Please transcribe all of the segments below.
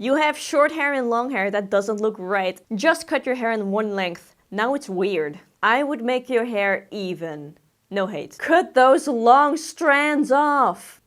You have short hair and long hair, that doesn't look right. Just cut your hair in one length. Now it's weird. I would make your hair even. No hate. Cut those long strands off.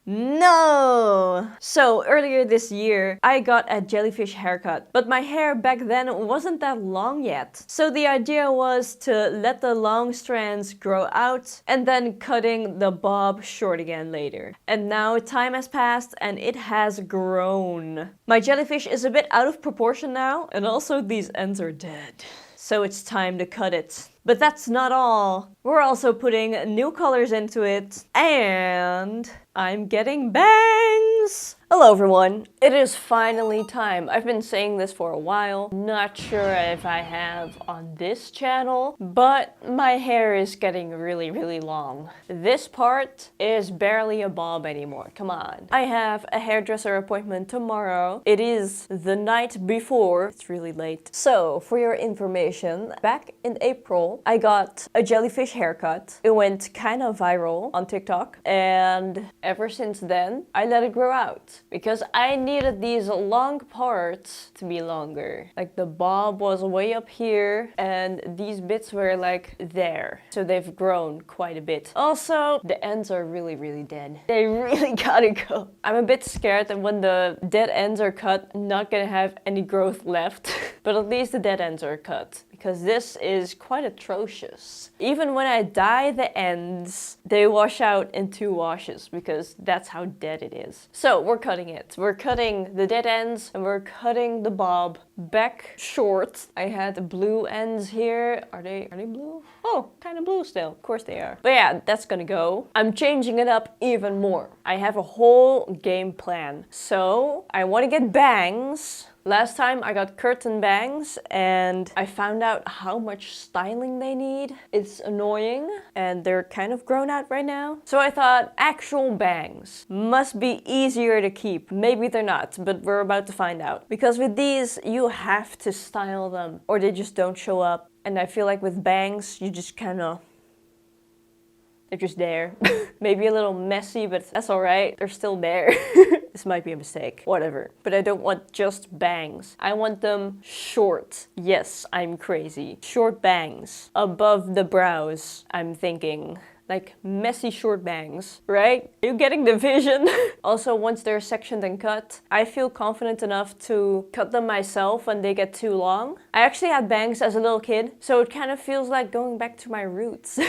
No! So earlier this year, I got a jellyfish haircut, but my hair back then wasn't that long yet. So the idea was to let the long strands grow out and then cutting the bob short again later. And now time has passed and it has grown. My jellyfish is a bit out of proportion now, and also these ends are dead. So it's time to cut it. But that's not all. We're also putting new colors into it, and I'm getting bangs! Hello everyone, it is finally time. I've been saying this for a while, not sure if I have on this channel, but my hair is getting really long. This part is barely a bob anymore, come on. I have a hairdresser appointment tomorrow. It is the night before, it's really late. So, for your information, back in April, I got a jellyfish haircut. It went kind of viral on TikTok, and ever since then, I let it grow out. Because I needed these long parts to be longer. Like the bob was way up here and these bits were like there. So they've grown quite a bit. Also, the ends are really dead. They really gotta go. I'm a bit scared that when the dead ends are cut, I'm not gonna have any growth left. But at least the dead ends are cut. Because this is quite atrocious. Even when I dye the ends, they wash out in 2 washes because that's how dead it is. So we're cutting it. We're cutting the dead ends and we're cutting the bob back short. I had blue ends here. Are they blue? Oh, kind of blue still. Of course they are. But yeah, that's gonna go. I'm changing it up even more. I have a whole game plan. So I want to get bangs. Last time I got curtain bangs and I found out how much styling they need. It's annoying and they're kind of grown out right now. So I thought actual bangs must be easier to keep. Maybe they're not, but we're about to find out. Because with these, you have to style them or they just don't show up. And I feel like with bangs, you just kind of... they're just there. Maybe a little messy, but that's alright. They're still there. This might be a mistake. Whatever. But I don't want just bangs. I want them short. Yes, I'm crazy. Short bangs. Above the brows, I'm thinking. Like messy short bangs, right? Are you getting the vision? Also, once they're sectioned and cut, I feel confident enough to cut them myself when they get too long. I actually had bangs as a little kid, so it kind of feels like going back to my roots.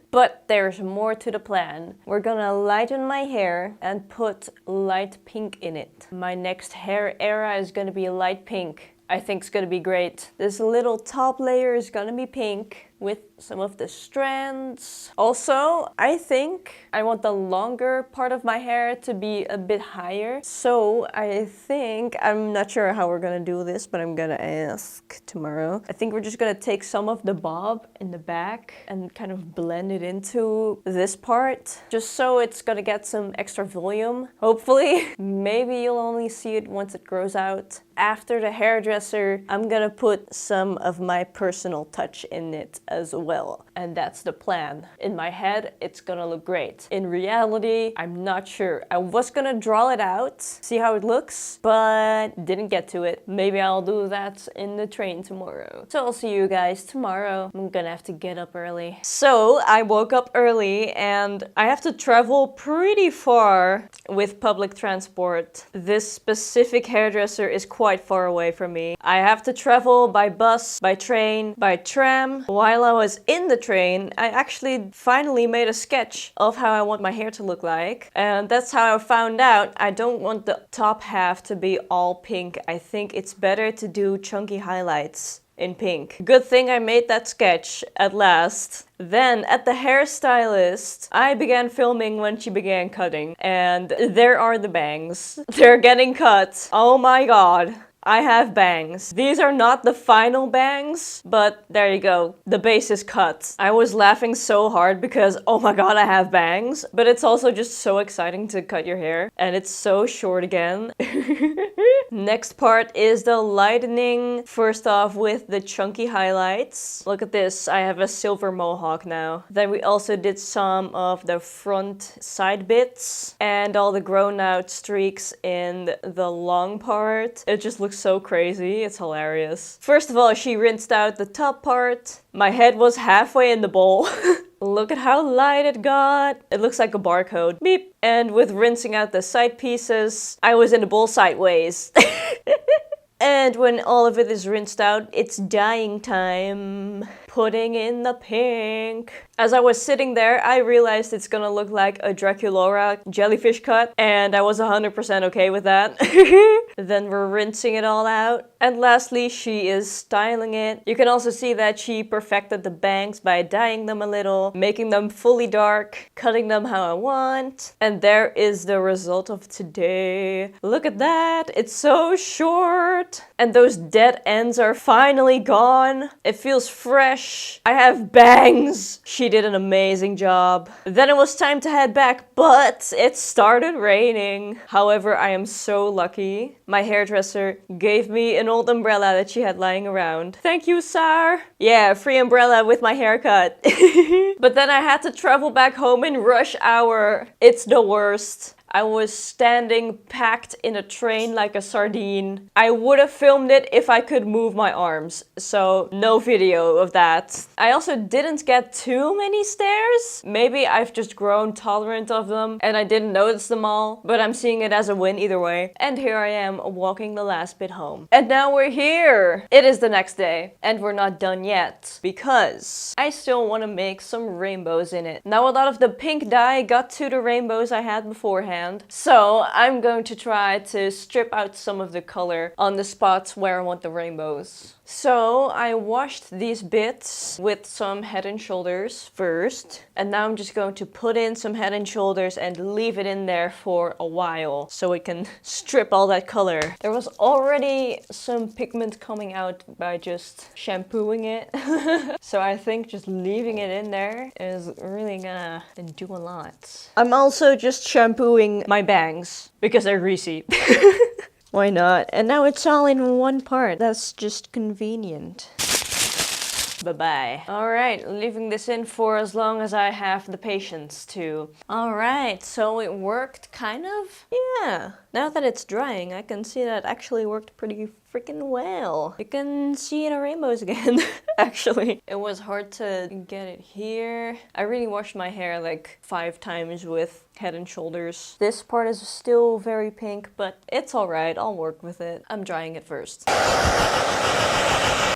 But there's more to the plan. We're gonna lighten my hair and put light pink in it. My next hair era is gonna be light pink. I think it's gonna be great. This little top layer is gonna be pink with some of the strands. Also, I think I want the longer part of my hair to be a bit higher. So I think, I'm not sure how we're gonna do this, but I'm gonna ask tomorrow. I think we're just gonna take some of the bob in the back and kind of blend it into this part, just so it's gonna get some extra volume, hopefully. Maybe you'll only see it once it grows out. After the hairdresser, I'm gonna put some of my personal touch in it as well. And that's the plan. In my head, it's gonna look great. In reality, I'm not sure. I was gonna draw it out, see how it looks, but didn't get to it. Maybe I'll do that in the train tomorrow. So I'll see you guys tomorrow. I'm gonna have to get up early. So I woke up early and I have to travel pretty far with public transport. This specific hairdresser is quite far away from me. I have to travel by bus, by train, by tram. While I was in the train, I actually finally made a sketch of how I want my hair to look like. And that's how I found out I don't want the top half to be all pink. I think it's better to do chunky highlights in pink. Good thing I made that sketch at last. Then at the hairstylist, I began filming when she began cutting. And there are the bangs. They're getting cut. Oh my god. I have bangs. These are not the final bangs, but there you go. The base is cut. I was laughing so hard because, oh my god, I have bangs. But it's also just so exciting to cut your hair. And it's so short again. Next part is the lightening. First off with the chunky highlights. Look at this. I have a silver mohawk now. Then we also did some of the front side bits and all the grown out streaks in the long part. It just looks so crazy. It's hilarious. First of all, she rinsed out the top part. My head was halfway in the bowl. Look at how light it got. It looks like a barcode. Beep. And with rinsing out the side pieces, I was in the bowl sideways. And when all of it is rinsed out, it's dyeing time. Putting in the pink. As I was sitting there, I realized it's gonna look like a Draculaura jellyfish cut, and I was 100% okay with that. Then we're rinsing it all out. And lastly, she is styling it. You can also see that she perfected the bangs by dyeing them a little, making them fully dark, cutting them how I want. And there is the result of today. Look at that, it's so short. And those dead ends are finally gone. It feels fresh. I have bangs. She did an amazing job. Then it was time to head back, but it started raining. However, I am so lucky. My hairdresser gave me an old umbrella that she had lying around. Thank you, sir. Yeah, free umbrella with my haircut. But then I had to travel back home in rush hour. It's the worst. I was standing packed in a train like a sardine. I would have filmed it if I could move my arms, so no video of that. I also didn't get too many stairs. Maybe I've just grown tolerant of them and I didn't notice them all, but I'm seeing it as a win either way. And here I am walking the last bit home. And now we're here! It is the next day, and we're not done yet, because I still want to make some rainbows in it. Now a lot of the pink dye got to the rainbows I had beforehand. So I'm going to try to strip out some of the color on the spots where I want the rainbows. So I washed these bits with some Head and Shoulders first. And now I'm just going to put in some Head and Shoulders and leave it in there for a while so it can strip all that color. There was already some pigment coming out by just shampooing it. So I think just leaving it in there is really gonna do a lot. I'm also just shampooing my bangs because they're greasy. Why not? And now it's all in one part. That's just convenient. Bye-bye. Alright, leaving this in for as long as I have the patience to. Alright, so it worked kind of? Yeah. Now that it's drying, I can see that it actually worked pretty freaking well. You can see the rainbows again, actually. It was hard to get it here. I really washed my hair like 5 times with Head and Shoulders. This part is still very pink, but it's alright. I'll work with it. I'm drying it first.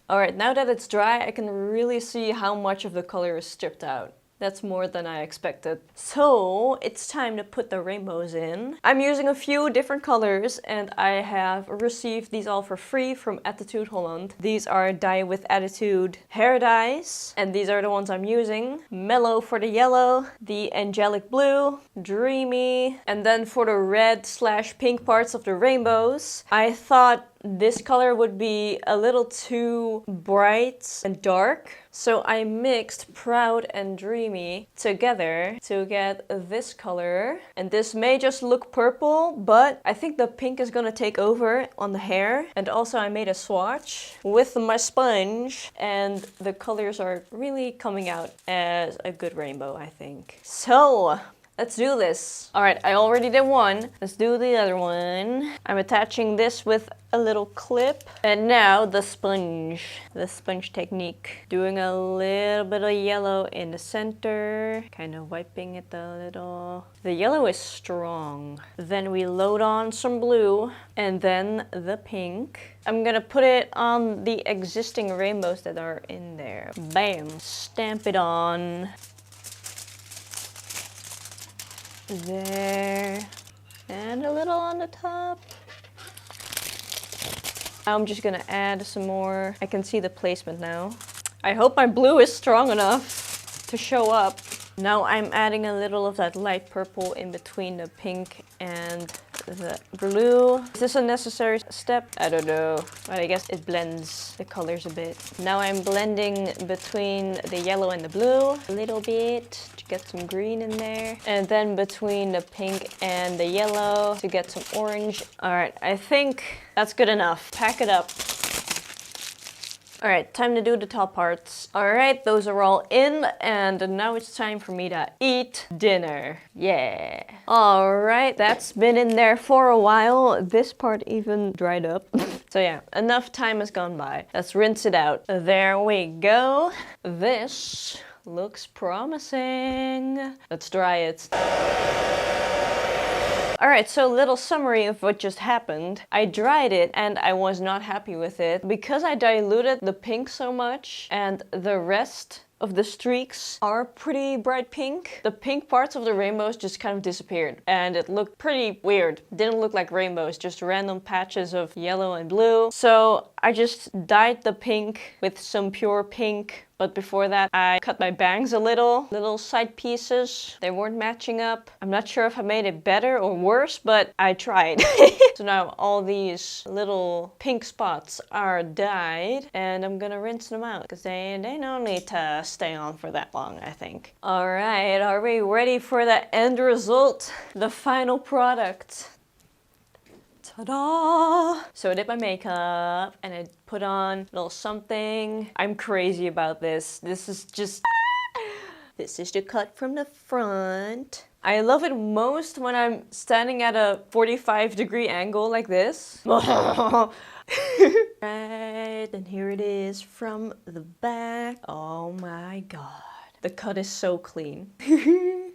Alright, now that it's dry, I can really see how much of the color is stripped out. That's more than I expected. So it's time to put the rainbows in. I'm using a few different colors and I have received these all for free from Attitude Holland. These are dye with attitude hair dyes and these are the ones I'm using. Mellow for the yellow, the angelic blue, dreamy, and then for the red/pink parts of the rainbows, I thought this color would be a little too bright and dark. So I mixed Proud and Dreamy together to get this color. And this may just look purple, but I think the pink is gonna take over on the hair. And also I made a swatch with my sponge and the colors are really coming out as a good rainbow, I think. So let's do this. Alright, I already did one. Let's do the other one. I'm attaching this with a little clip. And now the sponge technique. Doing a little bit of yellow in the center. Kind of wiping it a little. The yellow is strong. Then we load on some blue. And then the pink. I'm gonna put it on the existing rainbows that are in there. Bam! Stamp it on. There, and a little on the top. I'm just gonna add some more. I can see the placement now. I hope my blue is strong enough to show up. Now I'm adding a little of that light purple in between the pink and the blue. Is this a necessary step? I don't know, but I guess it blends the colors a bit. Now I'm blending between the yellow and the blue a little bit to get some green in there. And then between the pink and the yellow to get some orange. All right, I think that's good enough. Pack it up. All right, time to do the top parts. All right, those are all in, and now it's time for me to eat dinner. Yeah. All right, that's been in there for a while. This part even dried up. So yeah, enough time has gone by. Let's rinse it out. There we go. This looks promising. Let's dry it. Alright, so little summary of what just happened. I dried it and I was not happy with it because I diluted the pink so much and the rest of the streaks are pretty bright pink. The pink parts of the rainbows just kind of disappeared and it looked pretty weird. Didn't look like rainbows, just random patches of yellow and blue. So I just dyed the pink with some pure pink. But before that, I cut my bangs a little side pieces. They weren't matching up. I'm not sure if I made it better or worse, but I tried. So now all these little pink spots are dyed and I'm gonna rinse them out because they don't need to stay on for that long, I think. All right, are we ready for the end result? The final product. Ta-da! So I did my makeup and I put on a little something. I'm crazy about this. This is the cut from the front. I love it most when I'm standing at a 45-degree angle like this. Right, and here it is from the back. Oh my god. The cut is so clean.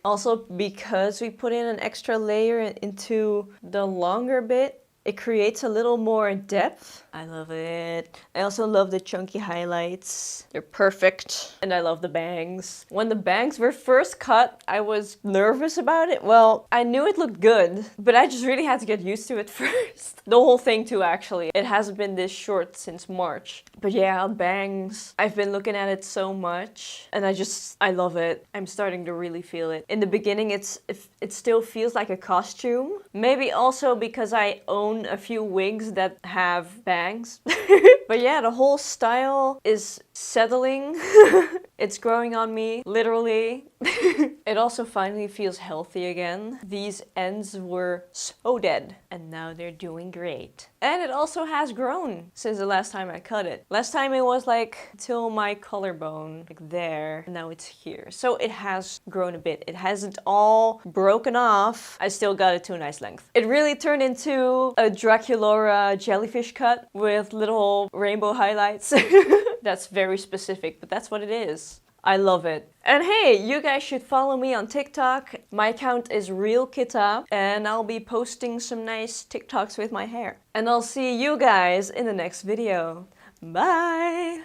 Also, because we put in an extra layer into the longer bit, it creates a little more depth. I love it. I also love the chunky highlights. They're perfect. And I love the bangs. When the bangs were first cut, I was nervous about it. Well, I knew it looked good, but I just really had to get used to it first. The whole thing too, actually. It hasn't been this short since March. But yeah, bangs. I've been looking at it so much and I love it. I'm starting to really feel it. In the beginning, it still feels like a costume. Maybe also because I own a few wigs that have bangs. But yeah, the whole style is settling. It's growing on me, literally. It also finally feels healthy again. These ends were so dead and now they're doing great. And it also has grown since the last time I cut it. Last time it was like till my collarbone, like there, and now it's here. So it has grown a bit. It hasn't all broken off. I still got it to a nice length. It really turned into a Draculaura jellyfish cut with little rainbow highlights. That's very specific, but that's what it is. I love it. And hey, you guys should follow me on TikTok. My account is Real Kitta, and I'll be posting some nice TikToks with my hair. And I'll see you guys in the next video. Bye!